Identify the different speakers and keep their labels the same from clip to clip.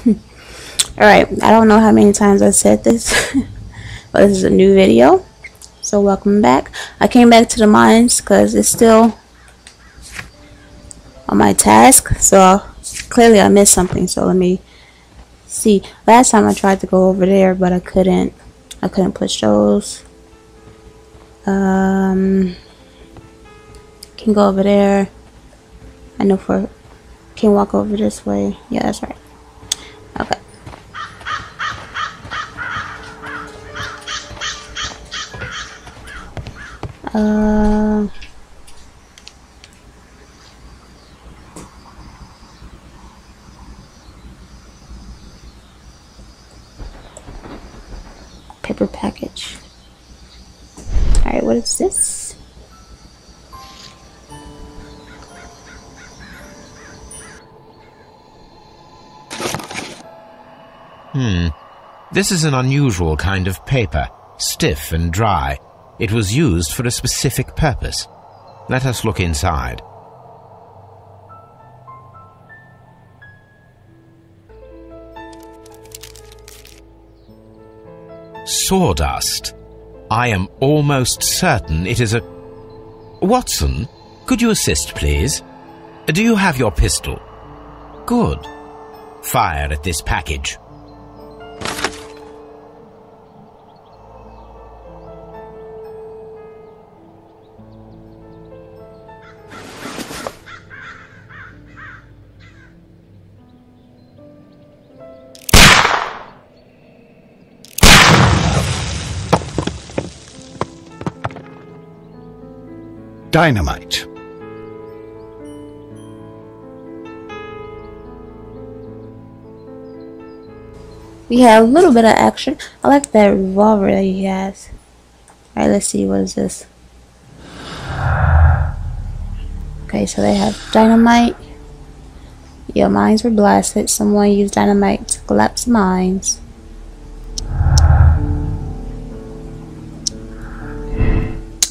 Speaker 1: Alright, I don't know how many times I said this, but this is a new video. So welcome back. I came back to the mines because it's still on my task. So clearly I missed something. So let me see. Last time I tried to go over there, but I couldn't push those. Can go over there. I know can walk over this way. Yeah, that's right. Okay. Paper package. Alright, what is this?
Speaker 2: This is an unusual kind of paper, stiff and dry. It was used for a specific purpose. Let us look inside. Sawdust. I am almost certain it is a... Watson, could you assist, please? Do you have your pistol? Good. Fire at this package.
Speaker 3: Dynamite.
Speaker 1: We have a little bit of action. I like that revolver that he has. Alright, let's see, what is this? Okay, so they have dynamite. Yeah, mines were blasted. Someone used dynamite to collapse mines.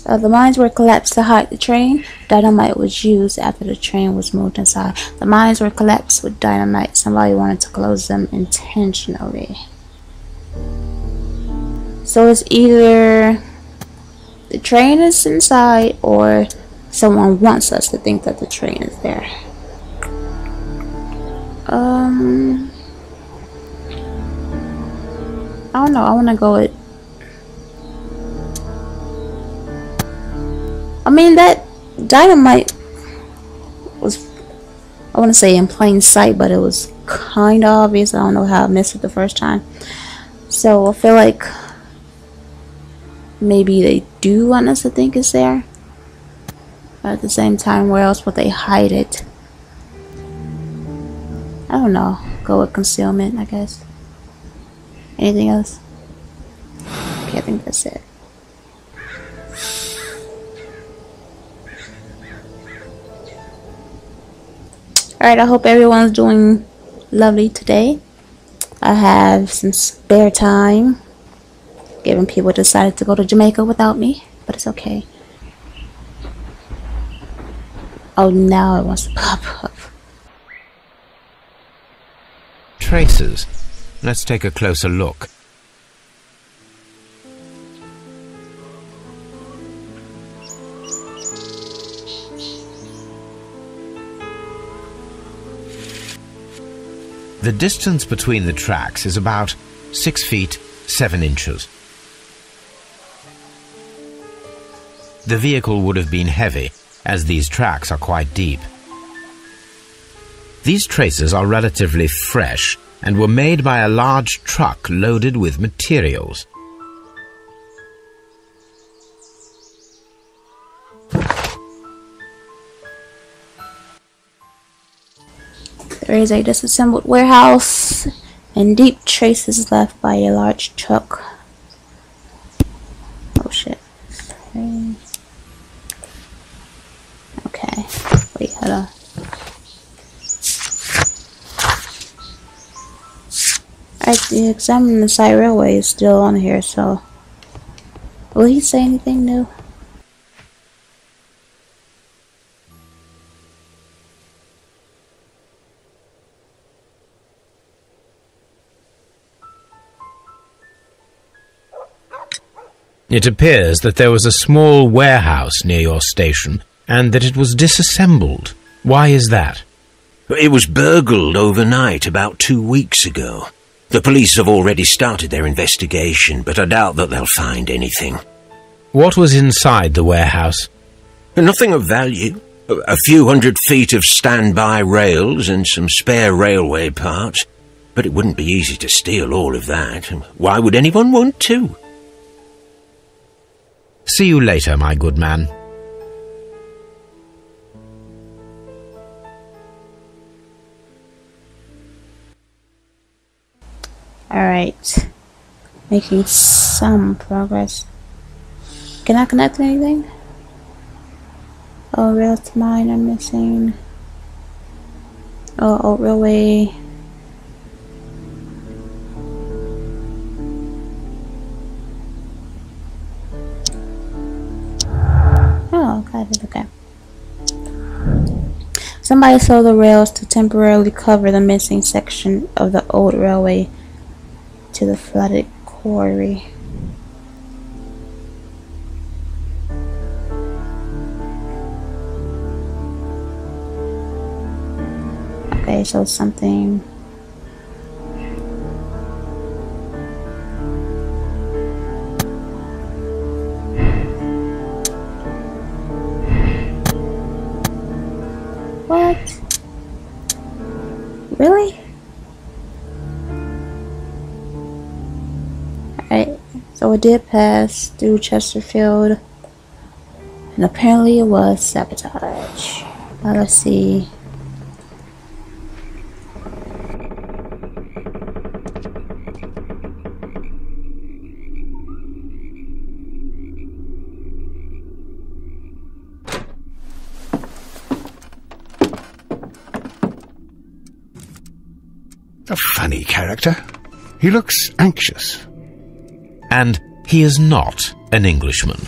Speaker 1: The mines were collapsed to hide the train. Dynamite was used after the train was moved inside. The mines were collapsed with dynamite. Somebody wanted to close them intentionally. So it's either the train is inside or someone wants us to think that the train is there. I don't know. I want to go with... I mean, that dynamite was, I want to say in plain sight, but it was kind of obvious. I don't know how I missed it the first time. So I feel like maybe they do want us to think it's there. But at the same time, where else would they hide it? I don't know. Go with concealment, I guess. Anything else? Okay, I think that's it. Alright, I hope everyone's doing lovely today. I have some spare time, given people decided to go to Jamaica without me, but it's okay. Oh, now it wants to pop up.
Speaker 2: Traces. Let's take a closer look. The distance between the tracks is about 6 feet 7 inches. The vehicle would have been heavy, as these tracks are quite deep. These traces are relatively fresh and were made by a large truck loaded with materials.
Speaker 1: There is a disassembled warehouse and deep traces left by a large truck. Oh shit. Okay. Wait, hold on. The examine the side railway is still on here, so will he say anything new?
Speaker 2: It appears that there was a small warehouse near your station, and that it was disassembled. Why is that?
Speaker 4: It was burgled overnight about 2 weeks ago. The police have already started their investigation, but I doubt that they'll find anything.
Speaker 2: What was inside the warehouse?
Speaker 4: Nothing of value. A few 100 feet of standby rails and some spare railway parts. But it wouldn't be easy to steal all of that. Why would anyone want to?
Speaker 2: See you later, my good man.
Speaker 1: Alright. Making some progress. Can I connect to anything? Oh, rail to mine I'm missing. Oh, railway. Oh, got it, okay. Somebody sold the rails to temporarily cover the missing section of the old railway to the flooded quarry. Okay, so something. What? Really? Alright, so it did pass through Chesterfield, and apparently it was sabotage. Now let's see.
Speaker 3: A funny character. He looks anxious.
Speaker 2: And he is not an Englishman.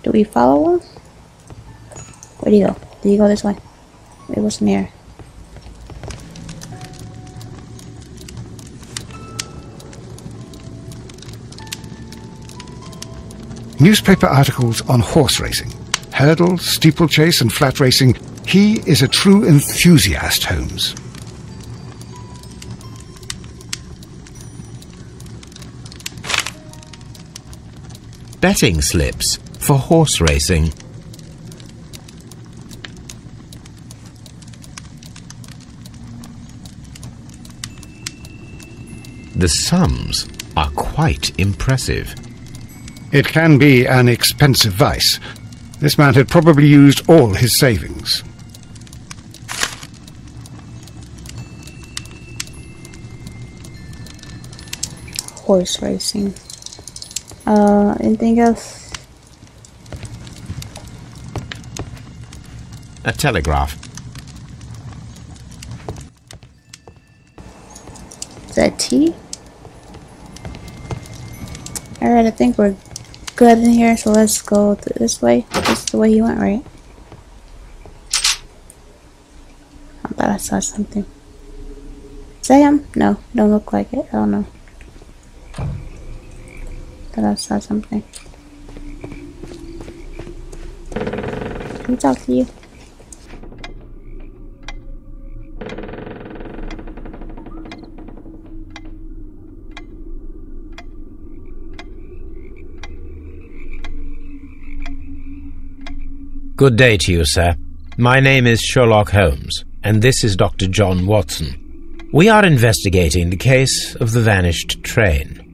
Speaker 1: Do we follow him? Where do you go? Do you go this way? Wait, what's in here?
Speaker 3: Newspaper articles on horse racing. Hurdle, steeplechase and flat racing. He is a true enthusiast, Holmes.
Speaker 2: Betting slips for horse racing. The sums are quite impressive.
Speaker 3: It can be an expensive vice. This man had probably used all his savings.
Speaker 1: Horse racing. Anything else?
Speaker 2: A telegraph.
Speaker 1: Is that T? Alright, I think we're good in here, so let's go this way. This is the way he went, right? I thought I saw something. Is that him? No, don't look like it. I don't know. Thought I saw something. Can we talk to you?
Speaker 2: Good day to you, sir. My name is Sherlock Holmes, and this is Dr. John Watson. We are investigating the case of the vanished train.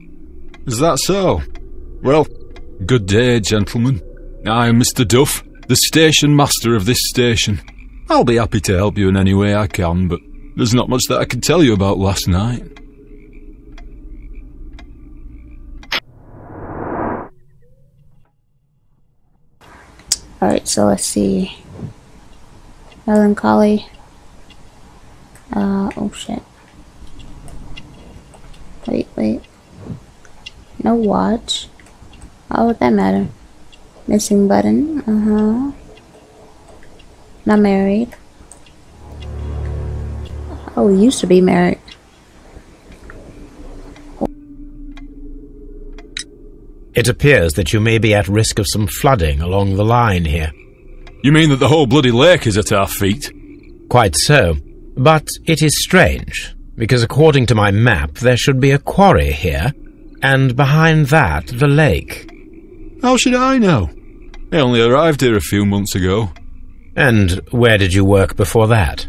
Speaker 5: Is that so? Well, good day, gentlemen. I'm Mr. Duff, the station master of this station. I'll be happy to help you in any way I can, but there's not much that I can tell you about last night.
Speaker 1: Alright, so let's see. Melancholy. Oh shit. Wait. No watch. How would that matter? Missing button. Not married. Oh, we used to be married.
Speaker 2: It appears that you may be at risk of some flooding along the line here.
Speaker 5: You mean that the whole bloody lake is at our feet?
Speaker 2: Quite so. But it is strange, because according to my map there should be a quarry here, and behind that the lake.
Speaker 5: How should I know? I only arrived here a few months ago.
Speaker 2: And where did you work before that?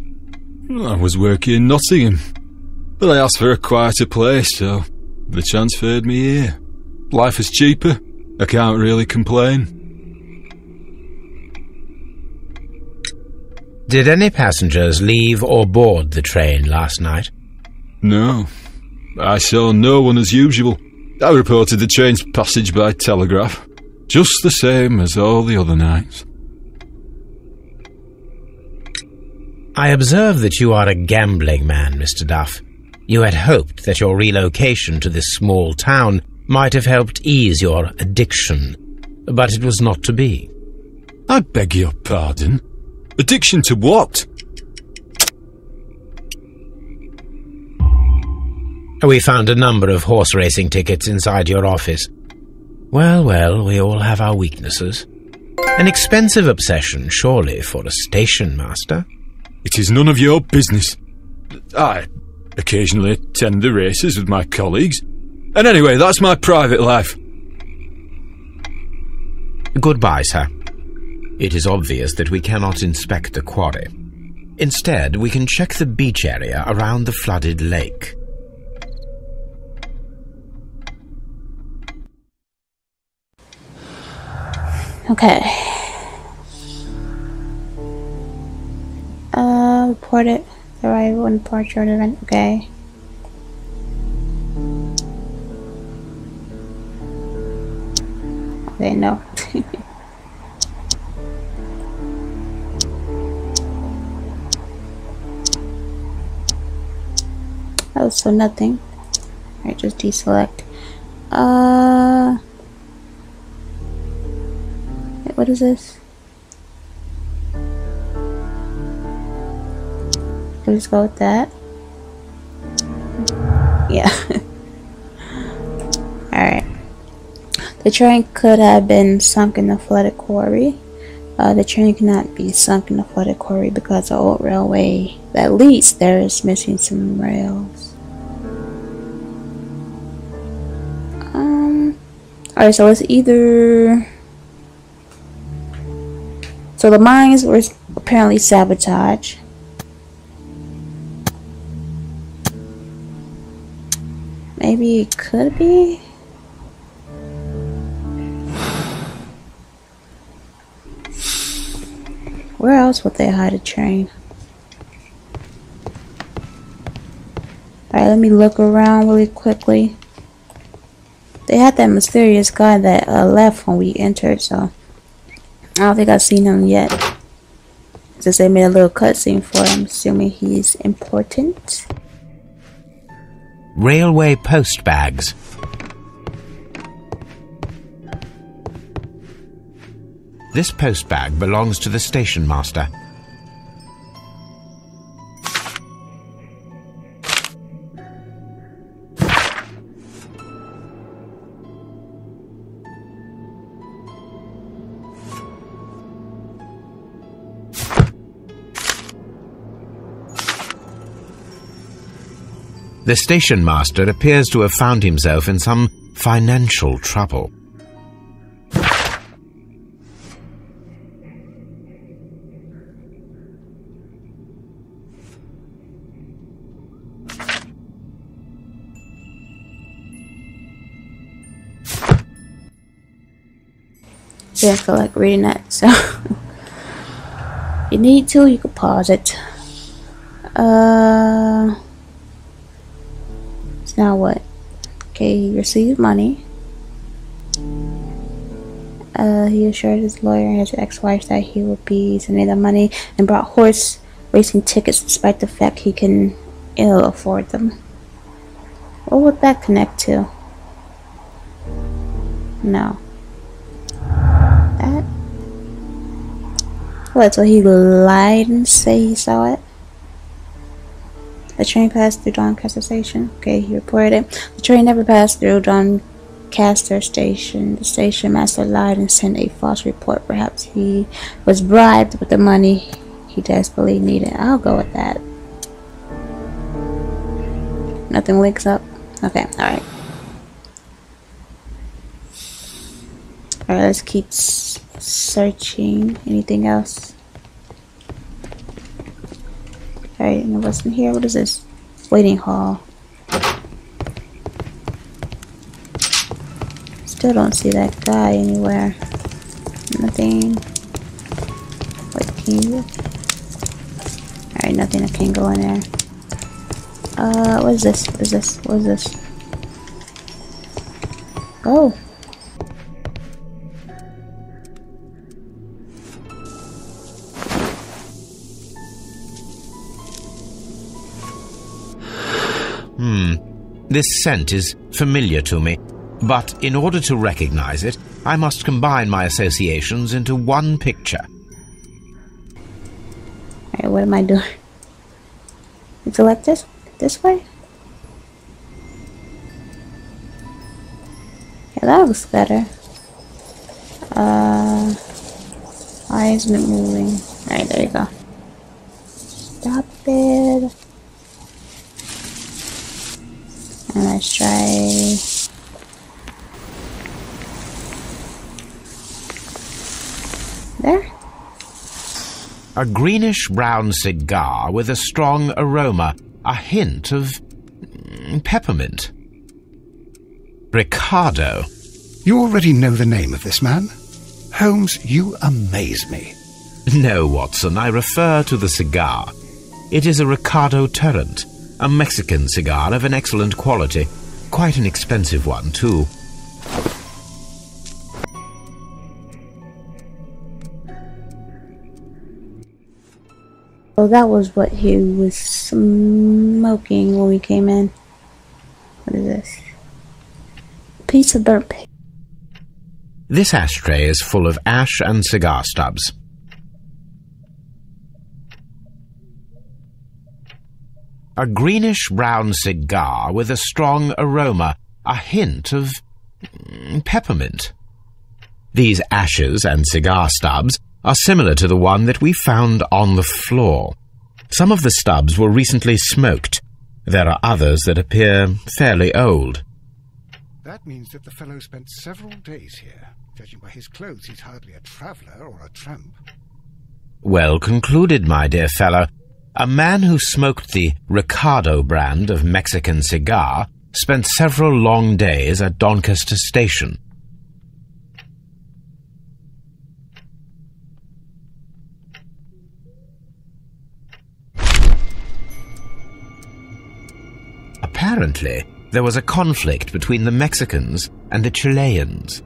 Speaker 5: I was working in Nottingham, but I asked for a quieter place, so they transferred me here. Life is cheaper. I can't really complain.
Speaker 2: Did any passengers leave or board the train last night?
Speaker 5: No. I saw no one as usual. I reported the train's passage by telegraph, just the same as all the other nights.
Speaker 2: I observe that you are a gambling man, Mr. Duff. You had hoped that your relocation to this small town might have helped ease your addiction, but it was not to be.
Speaker 5: I beg your pardon? Addiction to what?
Speaker 2: We found a number of horse racing tickets inside your office. Well, well, we all have our weaknesses. An expensive obsession, surely, for a station master.
Speaker 5: It is none of your business. I occasionally attend the races with my colleagues. And anyway, that's my private life.
Speaker 2: Goodbye, sir. It is obvious that we cannot inspect the quarry. Instead, we can check the beach area around the flooded lake.
Speaker 1: Okay. Reported arrival and departure event. Okay. Okay, no. Oh, so nothing. Alright, just deselect. Wait, what is this? Let's go with that. Yeah. Alright. The train could have been sunk in the flooded quarry. The train cannot be sunk in the flooded quarry because the old railway that leads there is missing some rails. Alright, so it's either... So the mines were apparently sabotaged. Maybe it could be? Where else would they hide a train? Alright, let me look around really quickly. They had that mysterious guy that left when we entered, so I don't think I've seen him yet. Since they made a little cutscene for him, assuming he's important.
Speaker 2: Railway post bags. This post bag belongs to the station master. The station master appears to have found himself in some financial trouble.
Speaker 1: Yeah, I feel like reading that, so if you need to, you can pause it. Now what? Okay, he received money. He assured his lawyer and his ex-wife that he would be sending the money and brought horse racing tickets despite the fact he can ill afford them. What would that connect to? No. That? What, so he lied and say he saw it? The train passed through Doncaster Station. Okay, he reported it. The train never passed through Caster Station. The station master lied and sent a false report. Perhaps he was bribed with the money he desperately needed. I'll go with that. Nothing links up. Okay, alright. Alright, let's keep searching. Anything else? Alright, and what's in here? What is this? Waiting hall. Still don't see that guy anywhere. Nothing. Wait, can you? Alright, nothing. I can't go in there. What is this? What is this? What is this? Oh.
Speaker 2: This scent is familiar to me, but in order to recognize it, I must combine my associations into one picture.
Speaker 1: Alright, what am I doing? Select this way? Yeah, that looks better. Why isn't it moving? Alright, there you go. Stop it. And let's try. There.
Speaker 2: A greenish-brown cigar with a strong aroma, a hint of peppermint. Ricardo.
Speaker 3: You already know the name of this man? Holmes, you amaze me.
Speaker 2: No, Watson, I refer to the cigar. It is a Ricardo Tarrant, a Mexican cigar of an excellent quality. Quite an expensive one, too.
Speaker 1: Oh, that was what he was smoking when we came in. What is this? Piece of burnt paper.
Speaker 2: This ashtray is full of ash and cigar stubs. A greenish-brown cigar with a strong aroma, a hint of peppermint. These ashes and cigar stubs are similar to the one that we found on the floor. Some of the stubs were recently smoked. There are others that appear fairly old.
Speaker 3: That means that the fellow spent several days here. Judging by his clothes, he's hardly a traveller or a tramp.
Speaker 2: Well concluded, my dear fellow. A man who smoked the Ricardo brand of Mexican cigar spent several long days at Doncaster Station. Apparently, there was a conflict between the Mexicans and the Chileans.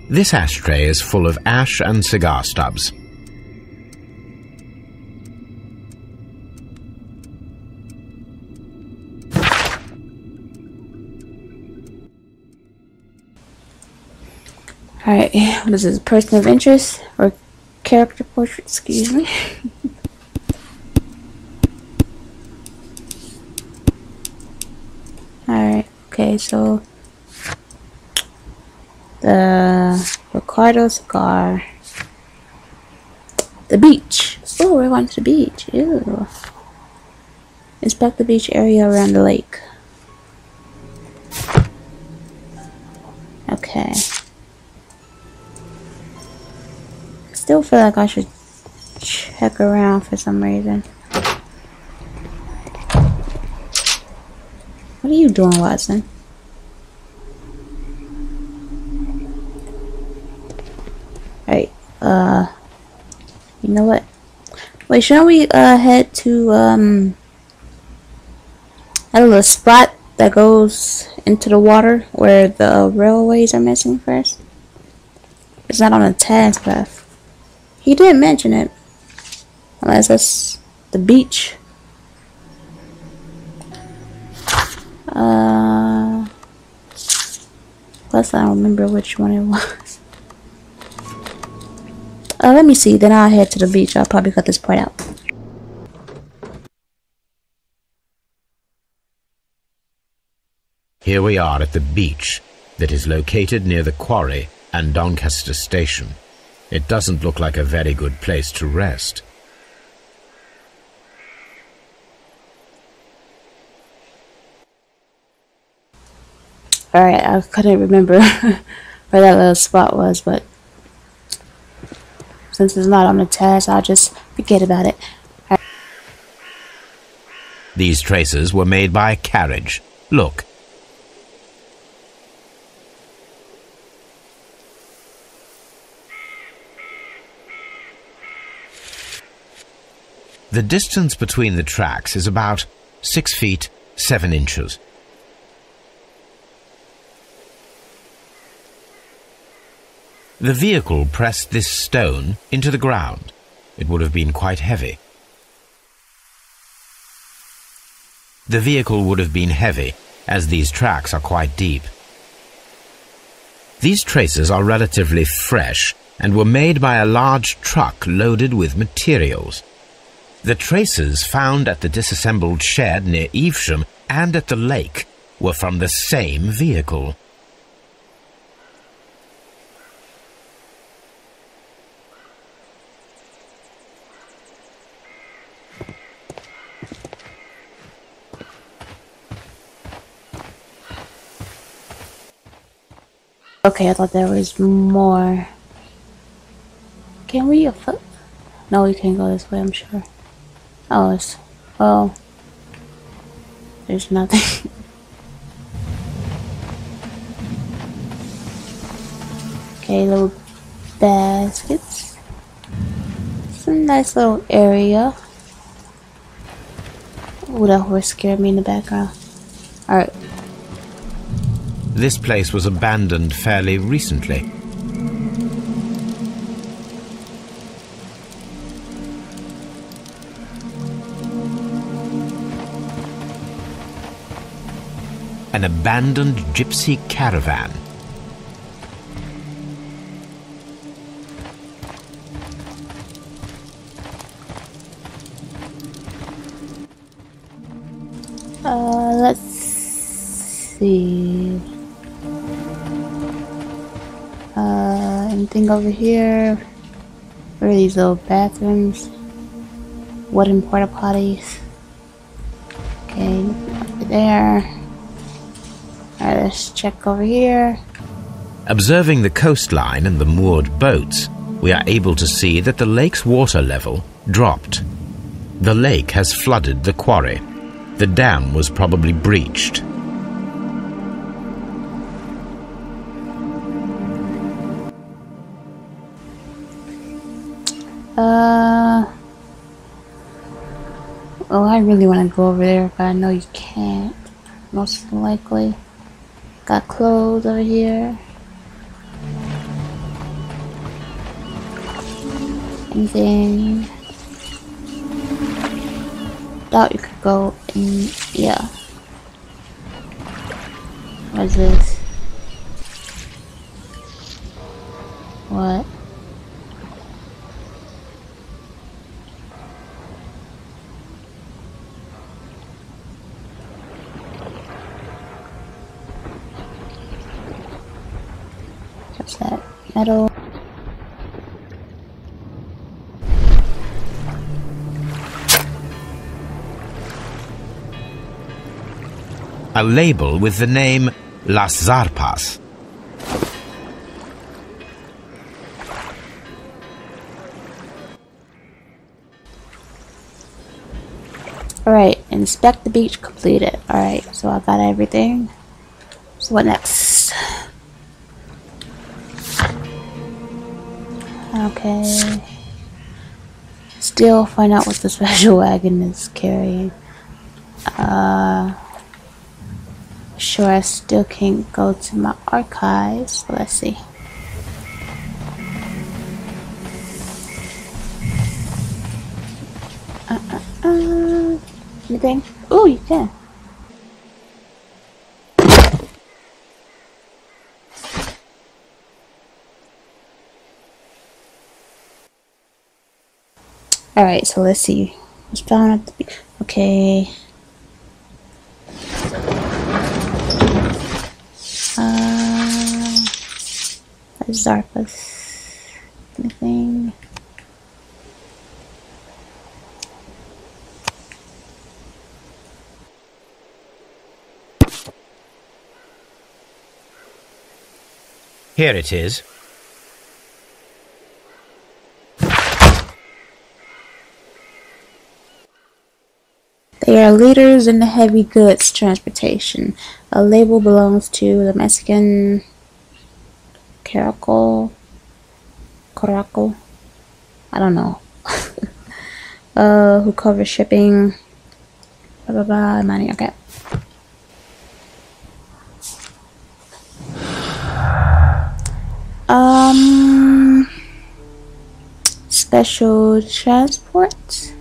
Speaker 2: This ashtray is full of ash and cigar stubs.
Speaker 1: Alright, what is this? Person of interest or character portrait? Excuse me. Alright, okay, so the Ricardo cigar. The beach. Oh, we're going to the beach. Ew. Inspect the beach area around the lake. Okay. Still feel like I should check around for some reason. What are you doing, Watson? Alright, you know what? Wait, shouldn't we head to a little spot that goes into the water where the railways are missing first? It's not on the task path. He didn't mention it. Unless that's the beach. Plus I don't remember which one it was. Let me see, then I'll head to the beach. I'll probably cut this part out.
Speaker 2: Here we are at the beach that is located near the quarry and Doncaster Station. It doesn't look like a very good place to rest.
Speaker 1: Alright, I couldn't remember where that little spot was, but since it's not on the test, I'll just forget about it.
Speaker 2: These traces were made by a carriage. Look. The distance between the tracks is about 6 feet 7 inches. The vehicle pressed this stone into the ground. It would have been quite heavy. The vehicle would have been heavy, as these tracks are quite deep. These traces are relatively fresh and were made by a large truck loaded with materials. The traces found at the disassembled shed near Evesham and at the lake were from the same vehicle.
Speaker 1: Okay, I thought there was more. Can we afoot? No, we can't go this way, I'm sure. Oh, it's... well... there's nothing. Okay, little baskets. Some nice little area. Ooh, that horse scared me in the background. Alright.
Speaker 2: This place was abandoned fairly recently. An abandoned gypsy caravan.
Speaker 1: Let's see. Anything over here? Where are these little bathrooms? Wooden porta potties. Okay, over there. Alright, let's check over here.
Speaker 2: Observing the coastline and the moored boats, we are able to see that the lake's water level dropped. The lake has flooded the quarry. The dam was probably breached.
Speaker 1: Oh, I really want to go over there, but I know you can't. Most likely. Got clothes over here. Anything? Thought you could go in. Yeah. What is this? What? What's that? Metal.
Speaker 2: A label with the name Las Zarpas.
Speaker 1: Alright, inspect the beach completed. Alright, so I got everything. So what next? Okay. Still find out what the special wagon is carrying. Sure, I still can't go to my archives. So let's see. Anything? Oh, you can. Alright, so let's see. What's found at the beach? Okay. Zarpus. Anything?
Speaker 2: Here it is.
Speaker 1: They are leaders in the heavy goods transportation. A label belongs to the Mexican Caracal. I don't know. Who covers shipping. Blah blah blah. Money. Okay. Special transport.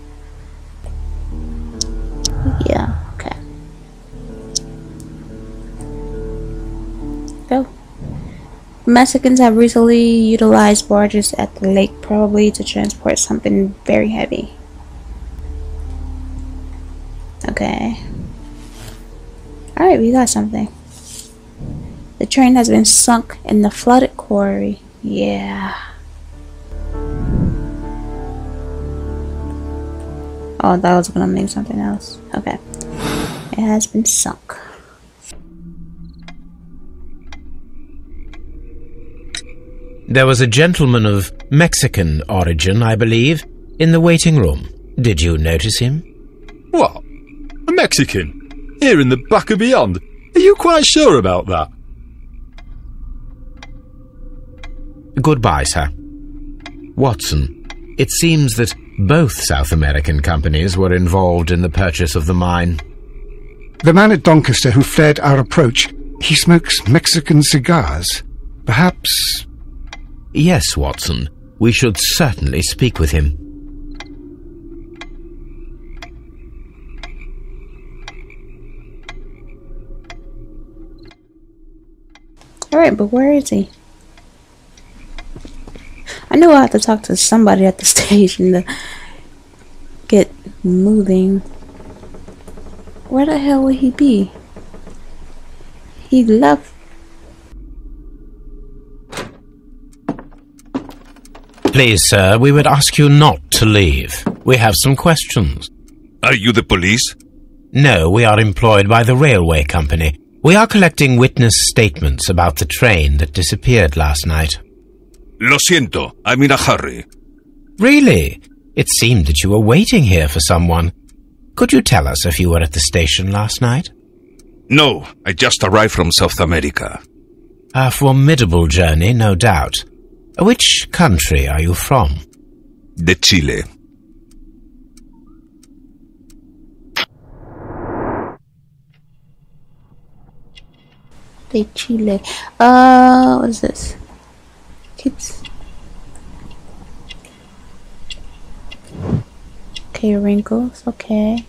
Speaker 1: Yeah, okay. Go. Mexicans have recently utilized barges at the lake, probably to transport something very heavy. Okay. Alright, we got something. The train has been sunk in the flooded quarry. Yeah. Oh, that was gonna mean something else. Okay. It has been sunk.
Speaker 2: There was a gentleman of Mexican origin, I believe, in the waiting room. Did you notice him?
Speaker 5: What? A Mexican? Here in the back of beyond? Are you quite sure about that?
Speaker 2: Goodbye, sir. Watson, it seems that both South American companies were involved in the purchase of the mine.
Speaker 3: The man at Doncaster who fled our approach, he smokes Mexican cigars. Perhaps...
Speaker 2: Yes, Watson. We should certainly speak with him.
Speaker 1: Alright, but where is he? I knew I had to talk to somebody at the station to get moving. Where the hell would he be? He left.
Speaker 2: Please, sir, we would ask you not to leave. We have some questions.
Speaker 6: Are you the police?
Speaker 2: No, we are employed by the railway company. We are collecting witness statements about the train that disappeared last night.
Speaker 6: Lo siento, I'm in a hurry.
Speaker 2: Really? It seemed that you were waiting here for someone. Could you tell us if you were at the station last night?
Speaker 6: No, I just arrived from South America.
Speaker 2: A formidable journey, no doubt. Which country are you from?
Speaker 6: De Chile.
Speaker 1: De Chile. What is this? Keeps. Okay, wrinkles. Okay.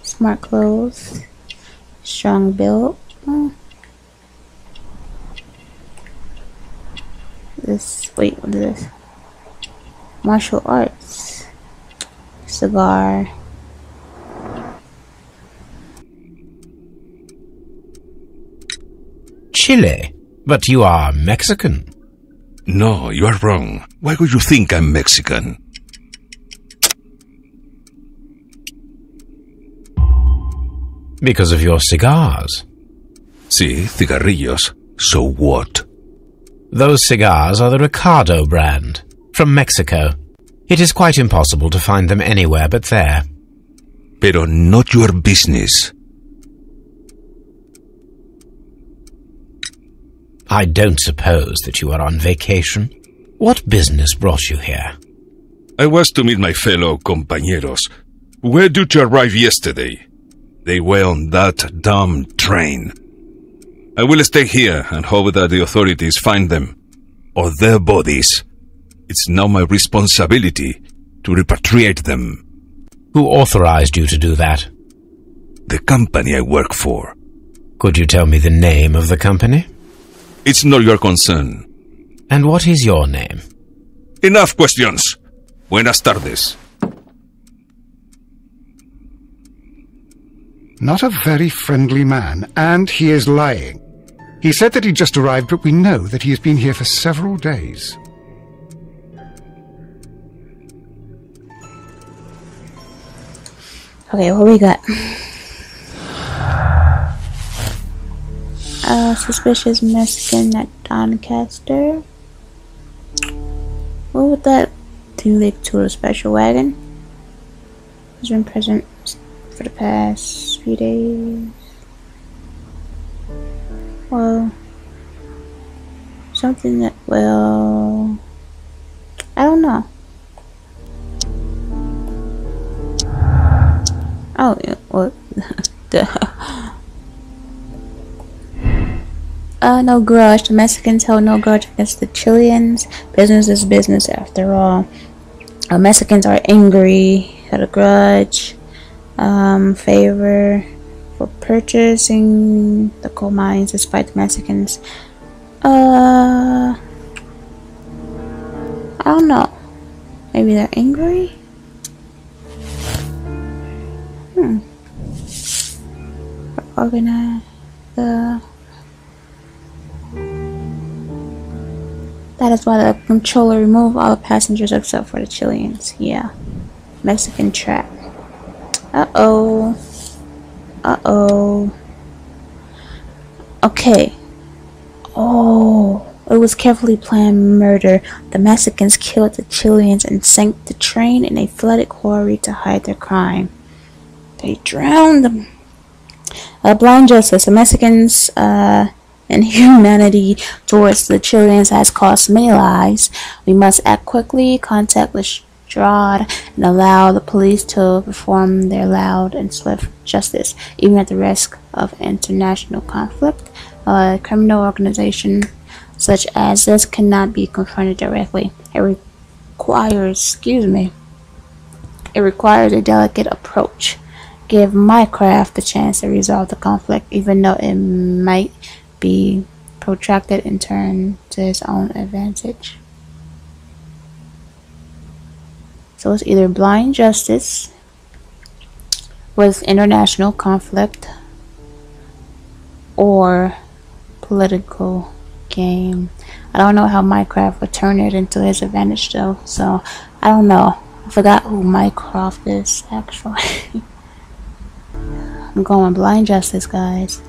Speaker 1: Smart clothes. Strong build. This. Wait, what is this? Martial arts. Cigar.
Speaker 2: Chile? But you are Mexican.
Speaker 6: No, you are wrong. Why would you think I'm Mexican?
Speaker 2: Because of your cigars.
Speaker 6: Sí, cigarrillos. So what?
Speaker 2: Those cigars are the Ricardo brand, from Mexico. It is quite impossible to find them anywhere but there.
Speaker 6: Pero not your business.
Speaker 2: I don't suppose that you are on vacation. What business brought you here?
Speaker 6: I was to meet my fellow compañeros. Where did you arrive yesterday? They were on that damn train. I will stay here and hope that the authorities find them, or their bodies. It's now my responsibility to repatriate them.
Speaker 2: Who authorized you to do that?
Speaker 6: The company I work for.
Speaker 2: Could you tell me the name of the company?
Speaker 6: It's not your concern.
Speaker 2: And what is your name?
Speaker 6: Enough questions. Buenas tardes.
Speaker 3: Not a very friendly man, and he is lying. He said that he just arrived, but we know that he has been here for several days.
Speaker 1: Okay, what we got? Suspicious Mexican at Doncaster. What would that do to a special wagon? Has been present for the past few days. Well, something that, well, I don't know. Oh, yeah, well, no grudge. The Mexicans held no grudge against the Chileans. Business is business after all. Mexicans are angry, had a grudge, favor for purchasing the coal mines despite the Mexicans. I don't know. Maybe they're angry? Organize the... That is why the controller removed all the passengers except for the Chileans. Yeah. Mexican trap. Uh-oh. Uh-oh. Okay. Oh. It was carefully planned murder. The Mexicans killed the Chileans and sank the train in a flooded quarry to hide their crime. They drowned them. Blind justice. The Mexicans, inhumanity towards the Chileans has cost many lives. We must act quickly, contact Lestrade, and allow the police to perform their loud and swift justice, even at the risk of international conflict. A criminal organization such as this cannot be confronted directly. It requires, a delicate approach. Give Mycraft the chance to resolve the conflict, even though it might be protracted and turn to his own advantage. So it's either blind justice with international conflict or political game. I don't know how Mycraft would turn it into his advantage though, so I don't know. I forgot who Mycraft is actually. I'm going blind justice, guys.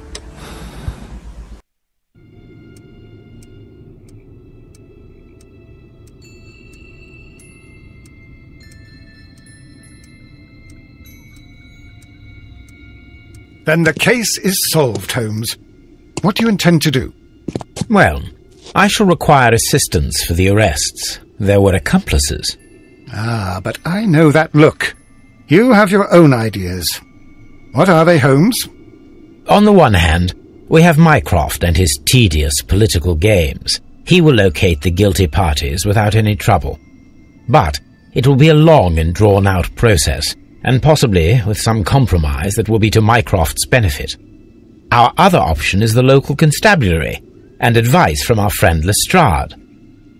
Speaker 3: Then the case is solved, Holmes. What do you intend to do?
Speaker 2: Well, I shall require assistance for the arrests. There were accomplices.
Speaker 3: Ah, but I know that look. You have your own ideas. What are they, Holmes?
Speaker 2: On the one hand, we have Mycroft and his tedious political games. He will locate the guilty parties without any trouble. But it will be a long and drawn-out process, and possibly with some compromise that will be to Mycroft's benefit. Our other option is the local constabulary, and advice from our friend Lestrade.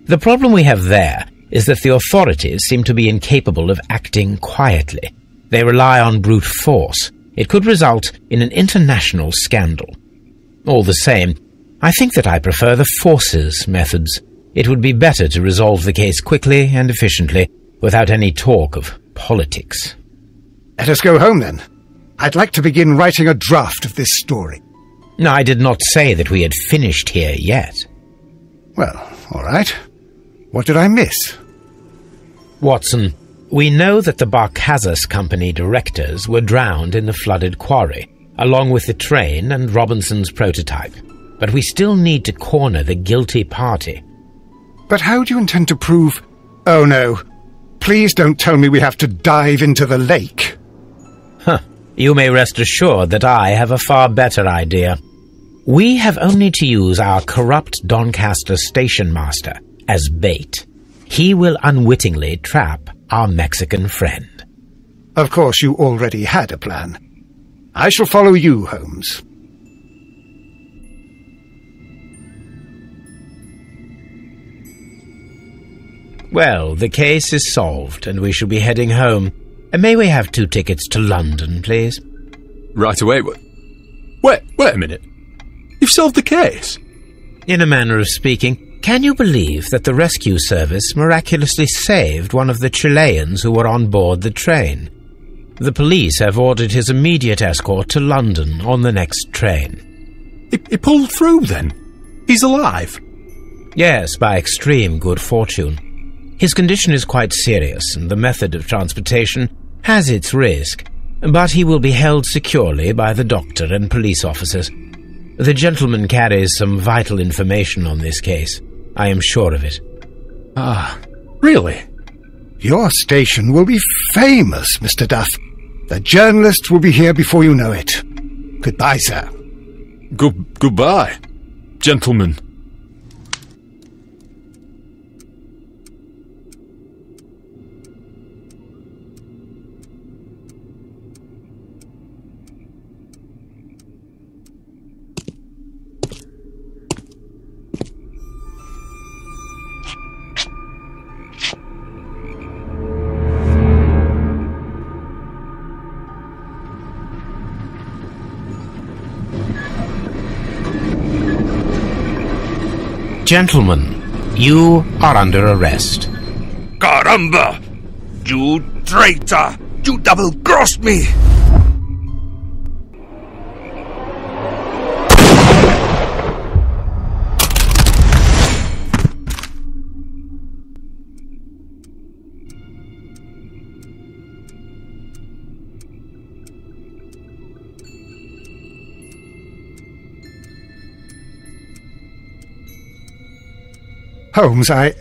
Speaker 2: The problem we have there is that the authorities seem to be incapable of acting quietly. They rely on brute force. It could result in an international scandal. All the same, I think that I prefer the forces methods. It would be better to resolve the case quickly and efficiently, without any talk of politics.
Speaker 3: Let us go home, then. I'd like to begin writing a draft of this story.
Speaker 2: No, I did not say that we had finished here yet.
Speaker 3: Well, all right. What did I miss?
Speaker 2: Watson, we know that the Barcazas Company directors were drowned in the flooded quarry, along with the train and Robinson's prototype. But we still need to corner the guilty party.
Speaker 3: But how do you intend to prove... Oh, no. Please don't tell me we have to dive into the lake.
Speaker 2: Huh. You may rest assured that I have a far better idea. We have only to use our corrupt Doncaster station master as bait. He will unwittingly trap our Mexican friend.
Speaker 3: Of course, you already had a plan. I shall follow you, Holmes.
Speaker 2: Well, the case is solved, and we shall be heading home. May we have 2 tickets to London, please?
Speaker 5: Right away. Wait a minute. You've solved the case?
Speaker 2: In a manner of speaking, can you believe that the rescue service miraculously saved one of the Chileans who were on board the train? The police have ordered his immediate escort to London on the next train.
Speaker 5: He pulled through then? He's alive?
Speaker 2: Yes, by extreme good fortune. His condition is quite serious, and the method of transportation has its risk, but he will be held securely by the doctor and police officers. The gentleman carries some vital information on this case. I am sure of it.
Speaker 5: Ah, really?
Speaker 3: Your station will be famous, Mr. Duff. The journalists will be here before you know it. Goodbye, sir.
Speaker 5: Goodbye, gentlemen.
Speaker 2: Gentlemen, you are under arrest.
Speaker 6: Caramba! You traitor! You double-crossed me!
Speaker 3: Holmes, I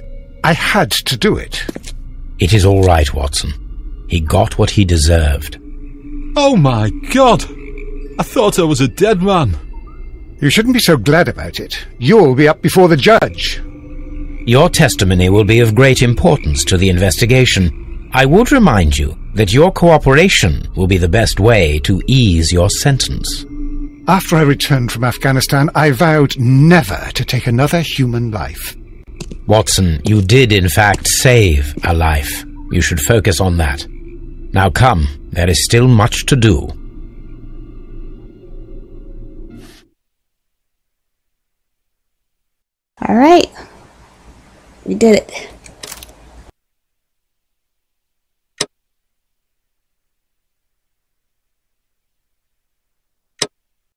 Speaker 3: had to do it.
Speaker 2: It is all right, Watson. He got what he deserved.
Speaker 5: Oh my God! I thought I was a dead man.
Speaker 3: You shouldn't be so glad about it. You'll be up before the judge.
Speaker 2: Your testimony will be of great importance to the investigation. I would remind you that your cooperation will be the best way to ease your sentence.
Speaker 3: After I returned from Afghanistan, I vowed never to take another human life.
Speaker 2: Watson, you did in fact save a life. You should focus on that. Now come, there is still much to do.
Speaker 1: All right. We did it.